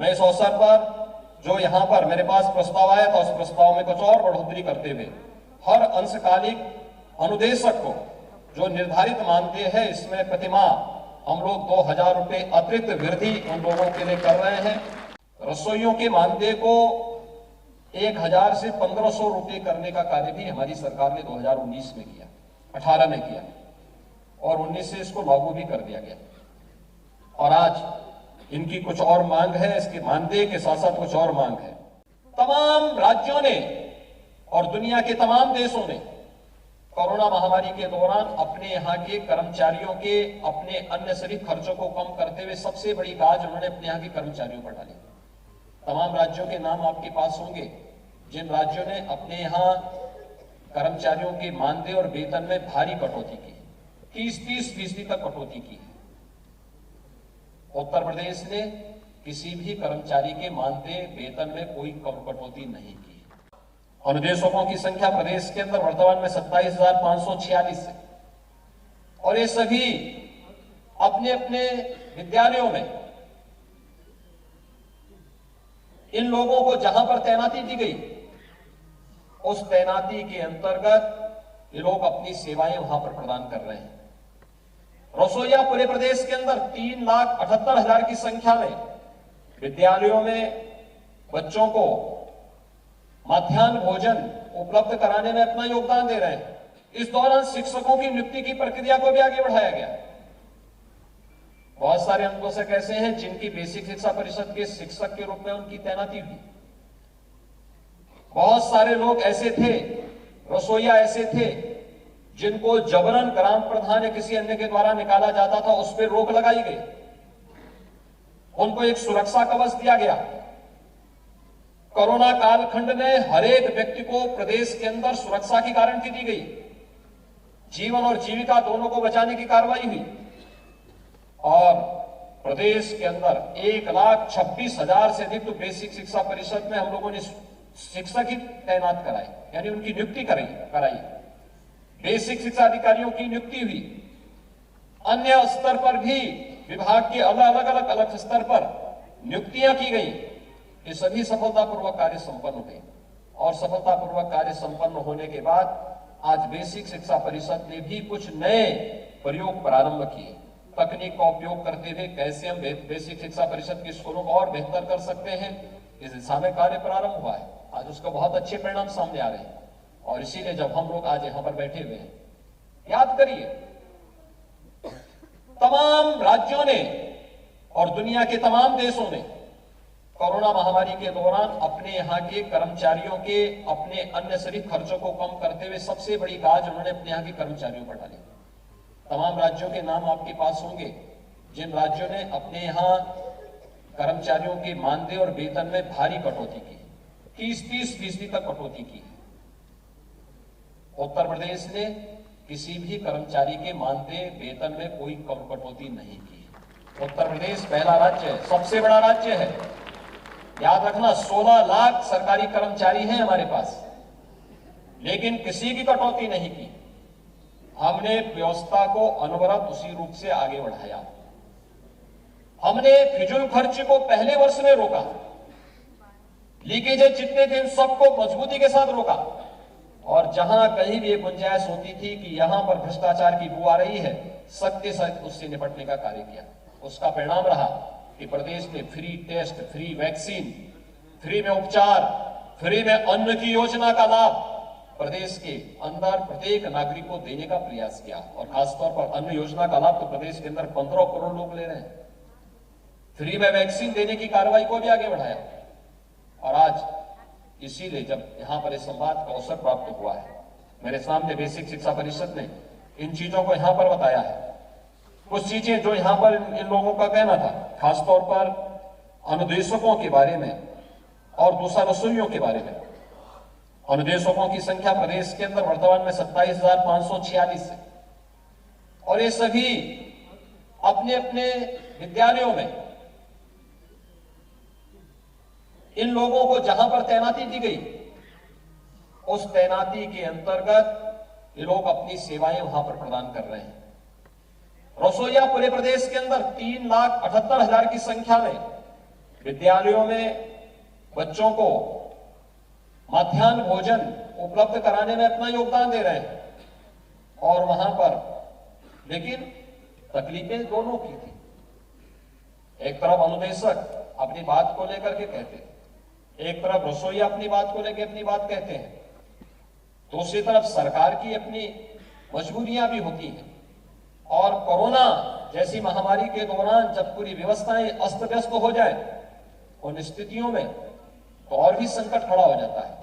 मैं इस अवसर पर जो यहाँ पर मेरे पास प्रस्ताव आया था उस प्रस्ताव में कुछ और बढ़ोतरी करते हुए हर अंशकालिक अनुदेशक को जो निर्धारित मानदेय है इसमें प्रतिमाह हम लोग 2000 रुपए अतिरिक्त वृद्धि उन लोगों के लिए कर रहे हैं। रसोइयों के मानदेय को 1000 से 1500 रुपए करने का कार्य भी हमारी सरकार ने 2019 में किया, 18 में किया और 19 से इसको लागू भी कर दिया गया। और आज इनकी कुछ और मांग है, इसके मानदेय के साथ साथ कुछ और मांग है। तमाम राज्यों ने और दुनिया के तमाम देशों ने कोरोना महामारी के दौरान अपने यहाँ के कर्मचारियों के अपने अन्य सभी खर्चों को कम करते हुए सबसे बड़ी गाज उन्होंने अपने यहाँ के कर्मचारियों पर डाली। तमाम राज्यों के नाम आपके पास होंगे जिन राज्यों ने अपने यहाँ कर्मचारियों के मानदेय और वेतन में भारी कटौती की, 30-30% तक कटौती की। उत्तर प्रदेश ने किसी भी कर्मचारी के मानदेय वेतन में कोई कटौती नहीं की। अनुदेशकों की संख्या प्रदेश के अंदर वर्तमान में 27,546 है और ये सभी अपने अपने विद्यालयों में इन लोगों को जहां पर तैनाती दी गई उस तैनाती के अंतर्गत ये लोग अपनी सेवाएं वहां पर प्रदान कर रहे हैं। रसोइया पूरे प्रदेश के अंदर 3,78,000 की संख्या में विद्यालयों में बच्चों को मध्याह्न भोजन उपलब्ध कराने में अपना योगदान दे रहे हैं। इस दौरान शिक्षकों की नियुक्ति की प्रक्रिया को भी आगे बढ़ाया गया। बहुत सारे अनुदेशक ऐसे हैं जिनकी बेसिक शिक्षा परिषद के शिक्षक के रूप में उनकी तैनाती हुई। बहुत सारे लोग ऐसे थे, रसोइया ऐसे थे जिनको जबरन ग्राम प्रधान या किसी अन्य के द्वारा निकाला जाता था, उस पर रोक लगाई गई। उनको एक सुरक्षा कवच दिया गया। कोरोना कालखंड में हर एक व्यक्ति को प्रदेश के अंदर सुरक्षा की गारंटी दी गई। जीवन और जीविका दोनों को बचाने की कार्रवाई हुई और प्रदेश के अंदर 1,26,000 से अधिक तो बेसिक शिक्षा परिषद में हम लोगों ने शिक्षक ही तैनात कराए, यानी उनकी नियुक्ति कराई। बेसिक शिक्षा अधिकारियों की नियुक्ति हुई। अन्य स्तर पर भी विभाग के अलग स्तर पर नियुक्तियां की गई। ये सभी सफलतापूर्वक कार्य संपन्न हुए और सफलतापूर्वक कार्य संपन्न होने के बाद आज बेसिक शिक्षा परिषद ने भी कुछ नए प्रयोग प्रारंभ किए। तकनीक का उपयोग करते हुए कैसे हम बेसिक शिक्षा परिषद के स्कूलों को और बेहतर कर सकते हैं, इस दिशा में कार्य प्रारंभ हुआ है। आज उसका बहुत अच्छे परिणाम सामने आ रहे हैं और इसीलिए जब हम लोग आज यहां पर बैठे हुए हैं, याद करिए तमाम राज्यों ने और दुनिया के तमाम देशों ने कोरोना महामारी के दौरान अपने यहाँ के कर्मचारियों के अपने अन्य सभी खर्चों को कम करते हुए सबसे बड़ी गाज उन्होंने अपने यहाँ के कर्मचारियों पर डाली। तमाम राज्यों के नाम आपके पास होंगे जिन राज्यों ने अपने यहाँ कर्मचारियों के मानदेय और वेतन में भारी कटौती की, 30-30% तक कटौती की। उत्तर प्रदेश ने किसी भी कर्मचारी के मानदेय वेतन में कोई कटौती नहीं की। उत्तर प्रदेश पहला राज्य है, सबसे बड़ा राज्य है। याद रखना 16 लाख सरकारी कर्मचारी हैं हमारे पास, लेकिन किसी की कटौती नहीं की। हमने व्यवस्था को अनवरत उसी रूप से आगे बढ़ाया। हमने फिजूल खर्च को पहले वर्ष में रोका, लीकेज जितने थे सबको मजबूती के साथ रोका और जहां कहीं भी गुंजाइश होती थी कि यहां पर भ्रष्टाचार की बू आ रही है, सख्ती से उससे निपटने का कार्य किया। उसका परिणाम रहा कि प्रदेश में free test, free vaccine, free में उपचार, फ्री में अन्न की योजना का लाभ प्रदेश के अंदर प्रत्येक नागरिक को देने का प्रयास किया और खासतौर पर अन्न योजना का लाभ तो प्रदेश के अंदर 15 करोड़ लोग ले रहे हैं। फ्री में वैक्सीन देने की कार्रवाई को भी आगे बढ़ाया और आज इसीलिए जब यहां पर इस संवाद का अवसर प्राप्त हुआ है, मेरे सामने बेसिक शिक्षा परिषद ने इन चीजों को यहां पर बताया है। कुछ चीजें जो यहां पर इन लोगों का कहना था, खासतौर पर अनुदेशकों के बारे में और दूसरा रसोइयों के बारे में। अनुदेशकों की संख्या प्रदेश के अंदर वर्तमान में 27,546 है और ये सभी अपने अपने विद्यालयों में इन लोगों को जहां पर तैनाती दी गई उस तैनाती के अंतर्गत ये लोग अपनी सेवाएं वहां पर प्रदान कर रहे हैं। रसोइया पूरे प्रदेश के अंदर 3,78,000 की संख्या में विद्यालयों में बच्चों को मध्याह्न भोजन उपलब्ध कराने में अपना योगदान दे रहे हैं और वहां पर, लेकिन तकलीफें दोनों की थी। एक तरफ अनुदेशक अपनी बात को लेकर के कहते हैं, एक तरफ रसोईया अपनी बात को लेकर अपनी बात कहते हैं, दूसरी तरफ सरकार की अपनी मजबूरियां भी होती हैं। और कोरोना जैसी महामारी के दौरान जब पूरी व्यवस्थाएं अस्त व्यस्त हो जाए उन स्थितियों में तो और भी संकट खड़ा हो जाता है।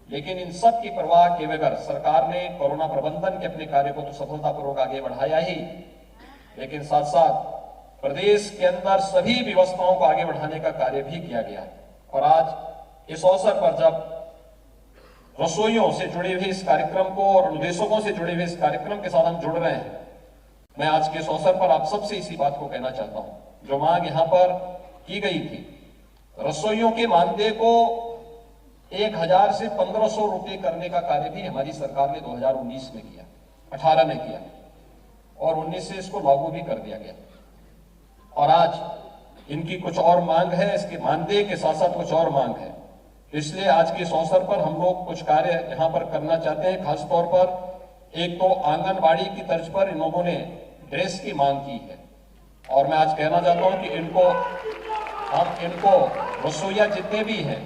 लेकिन इन सब की परवाह किए बगैर सरकार ने कोरोना प्रबंधन के अपने कार्य को तो सफलतापूर्वक आगे बढ़ाया ही, लेकिन साथ साथ प्रदेश के अंदर सभी व्यवस्थाओं को आगे बढ़ाने का कार्य भी किया गया है। और आज इस अवसर पर जब रसोइयों से जुड़े हुए इस कार्यक्रम को और अनुदेशकों से जुड़े हुए इस कार्यक्रम के साथ हम जुड़ रहे हैं, मैं आज के इस अवसर पर आप सबसे इसी बात को कहना चाहता हूं। जो मांग यहां पर की गई थी, रसोइयों के मानदेय को 1000 से 1500 रुपए करने का कार्य भी हमारी सरकार ने 2019 में किया, 18 में किया और 19 से इसको लागू भी कर दिया गया। और आज इनकी कुछ और मांग है, इसके मानदेय के साथ साथ कुछ और मांग है। इसलिए आज के इस अवसर पर हम लोग कुछ कार्य यहां पर करना चाहते हैं। खासतौर पर एक तो आंगनबाड़ी की तर्ज पर इन लोगों ने ड्रेस की मांग की है और मैं आज कहना चाहता हूं कि इनको रसोईया जितने भी हैं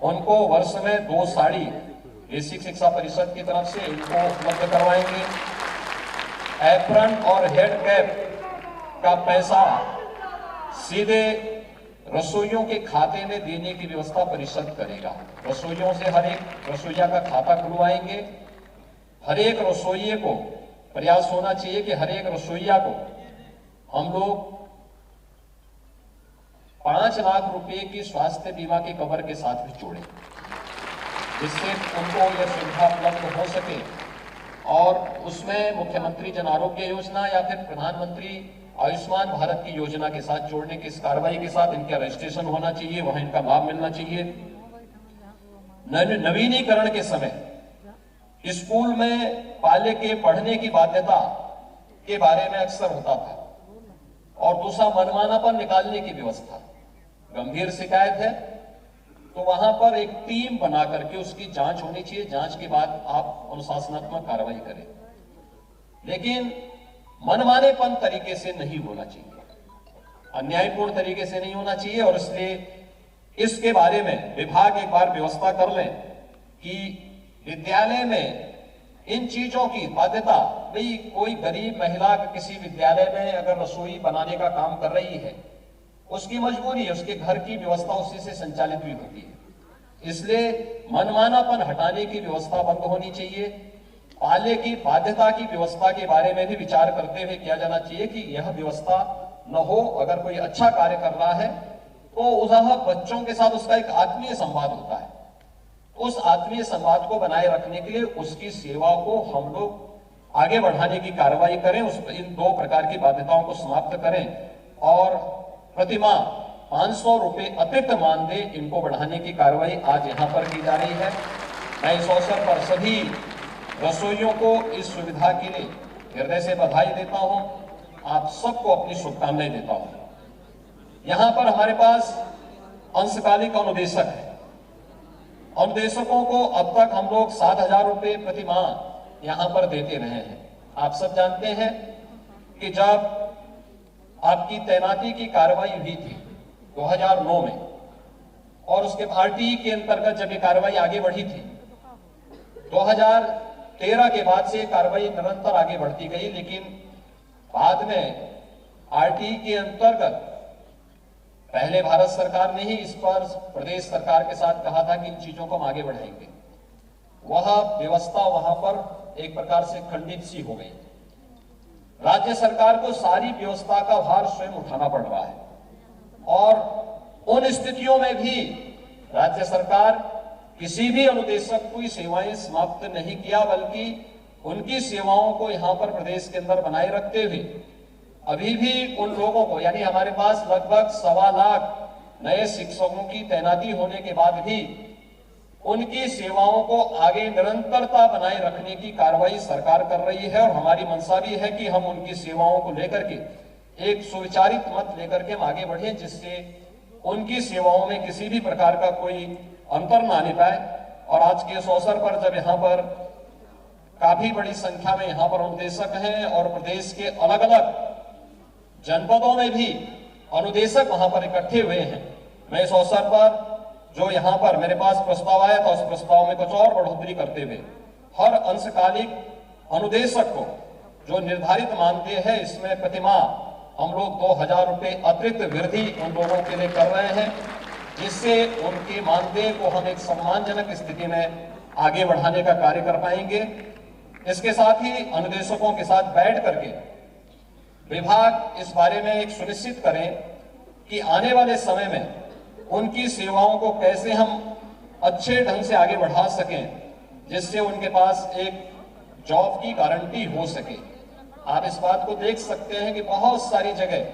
उनको वर्ष में 2 साड़ी बेसिक शिक्षा परिषद की तरफ से इनको उपलब्ध करवाएंगे। एप्रन और हेड कैप का पैसा सीधे रसोइयों के खाते में देने की व्यवस्था परिषद करेगा। रसोइयों से हर एक रसोईया का खाता खुलवाएंगे। हर एक रसोइये को प्रयास होना चाहिए कि हर एक रसोईया को हम लोग 5 लाख रुपए की स्वास्थ्य बीमा के कवर के साथ भी जोड़ें, जिससे उनको यह सुविधा उपलब्ध हो सके। और उसमें मुख्यमंत्री जन आरोग्य योजना या फिर प्रधानमंत्री आयुष्मान भारत की योजना के साथ जोड़ने की इस कार्रवाई के साथ इनका रजिस्ट्रेशन होना चाहिए, वहां इनका लाभ मिलना चाहिए। नवीनीकरण के समय स्कूल में पाले के पढ़ने की बाध्यता के बारे में अक्सर होता था और दूसरा मनमानापन निकालने की व्यवस्था। गंभीर शिकायत है तो वहां पर एक टीम बना करके उसकी जांच होनी चाहिए, जांच के बाद आप अनुशासनात्मक कार्रवाई करें, लेकिन मनमानेपन तरीके से नहीं होना चाहिए, अन्यायपूर्ण तरीके से नहीं होना चाहिए। और इसलिए इसके बारे में विभाग एक बार व्यवस्था कर लें कि विद्यालय में इन चीजों की बाध्यता, भाई कोई गरीब महिला किसी विद्यालय में अगर रसोई बनाने का काम कर रही है, उसकी मजबूरी है, उसके घर की व्यवस्था उसी से संचालित भी होती है, इसलिए मनमानापन हटाने की व्यवस्था बंद होनी चाहिए। पाले की बाध्यता की व्यवस्था के बारे में भी विचार करते हुए किया जाना चाहिए कि यह व्यवस्था न हो। अगर कोई अच्छा कार्य कर रहा है तो वह बच्चों के साथ उसका एक आत्मीय संवाद होता है, उस आत्मीय संवाद को बनाए रखने के लिए उसकी सेवा को हम लोग आगे बढ़ाने की कार्रवाई करें। इन 2 प्रकार की बाध्यताओं को समाप्त करें और प्रतिमाह 500 रुपए अतिरिक्त मानदेय इनको बढ़ाने की कार्रवाई आज यहां पर की जा रही है। मैं इस अवसर पर सभी रसोइयों को इस सुविधा के लिए हृदय से बधाई देता हूं, आप सबको अपनी शुभकामनाएं देता हूं। यहां पर हमारे पास अंशकालिक अनुदेशक है। अनुदेशकों को अब तक हम लोग 7,000 रुपए प्रति माह यहां पर देते रहे हैं। आप सब जानते हैं कि जब आपकी तैनाती की कार्रवाई हुई थी 2009 में और उसके आरटीई के अंतर्गत जब ये कार्रवाई आगे बढ़ी थी, 2013 के बाद से कार्रवाई निरंतर आगे बढ़ती गई, लेकिन बाद में आरटीई के अंतर्गत पहले भारत सरकार ने ही इस पर प्रदेश सरकार के साथ कहा था कि इन चीजों को हम आगे बढ़ाएंगे। वह व्यवस्था वहां पर एक प्रकार से खंडित सी हो गई। राज्य सरकार को सारी व्यवस्था का भार स्वयं उठाना पड़ रहा है और उन स्थितियों में भी राज्य सरकार किसी भी अनुदेशक की सेवाएं समाप्त नहीं किया, बल्कि उनकी सेवाओं को यहां पर प्रदेश के अंदर बनाए रखते हुए अभी भी उन लोगों को, यानी हमारे पास लगभग 1.25 लाख नए शिक्षकों की तैनाती होने के बाद भी उनकी सेवाओं को आगे निरंतरता बनाए रखने की कार्रवाई सरकार कर रही है। और हमारी मंशा भी है कि हम उनकी सेवाओं को लेकर के एक सुविचारित मत लेकर के हम आगे बढ़े, जिससे उनकी सेवाओं में किसी भी प्रकार का कोई अंतर ना आने पाए। और आज के इस अवसर पर जब यहाँ पर काफी बड़ी संख्या में यहाँ पर अनुदेशक हैं और प्रदेश के अलग अलग जनपदों में भी अनुदेशक वहां पर इकट्ठे हुए हैं, मैं इस अवसर पर जो यहाँ पर मेरे पास प्रस्ताव आया था उस प्रस्ताव में कुछ और बढ़ोतरी करते हुए हर अंशकालिक अनुदेशक को जो निर्धारित मानदेय है इसमें प्रतिमाह हम लोग 2000 रुपए अतिरिक्त वृद्धि उन लोगों के लिए कर रहे हैं, जिससे उनके मानदेय को हम एक सम्मानजनक स्थिति में आगे बढ़ाने का कार्य कर पाएंगे। इसके साथ ही अनुदेशकों के साथ बैठ करके विभाग इस बारे में एक सुनिश्चित करें कि आने वाले समय में उनकी सेवाओं को कैसे हम अच्छे ढंग से आगे बढ़ा सकें, जिससे उनके पास एक जॉब की गारंटी हो सके। आप इस बात को देख सकते हैं कि बहुत सारी जगह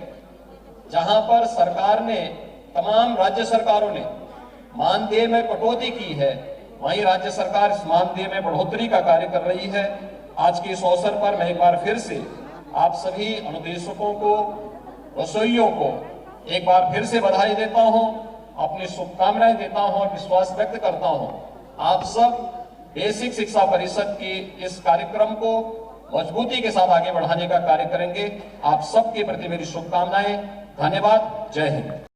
जहां पर सरकार ने, तमाम राज्य सरकारों ने मानदेय में कटौती की है, वहीं राज्य सरकार इस मानदेय में बढ़ोतरी का कार्य कर रही है। आज के इस अवसर पर मैं एक बार फिर से आप सभी अनुदेशकों को, रसोइयों को एक बार फिर से बधाई देता हूं, अपनी शुभकामनाएं देता हूं और विश्वास व्यक्त करता हूं आप सब बेसिक शिक्षा परिषद की इस कार्यक्रम को मजबूती के साथ आगे बढ़ाने का कार्य करेंगे। आप सबके प्रति मेरी शुभकामनाएं। धन्यवाद। जय हिंद।